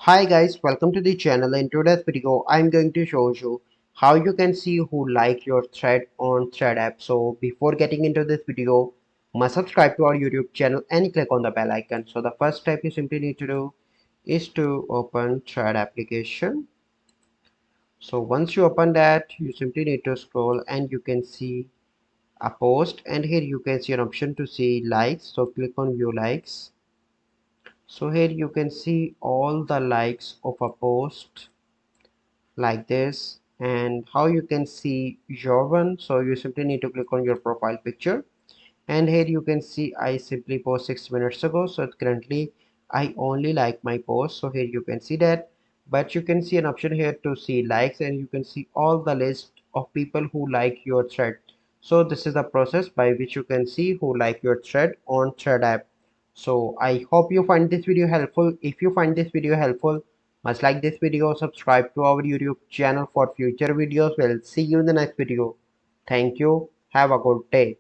Hi guys, welcome to the channel. In today's video, I'm going to show you how you can see who like your thread on Thread app. So before getting into this video, must subscribe to our YouTube channel and click on the bell icon. So the first step you simply need to do is to open Thread application. So once you open that, you simply need to scroll and you can see a post, and here you can see an option to see likes. So click on view likes. So here you can see all the likes of a post like this, and how you can see your one. So you simply need to click on your profile picture, and here you can see I simply post 6 minutes ago. So currently I only like my post, so here you can see that. But you can see an option here to see likes, and you can see all the list of people who like your thread. So this is the process by which you can see who like your thread on Thread app. So I hope you find this video helpful. If you find this video helpful, must like this video, subscribe to our YouTube channel for future videos. We'll see you in the next video. Thank you. Have a good day.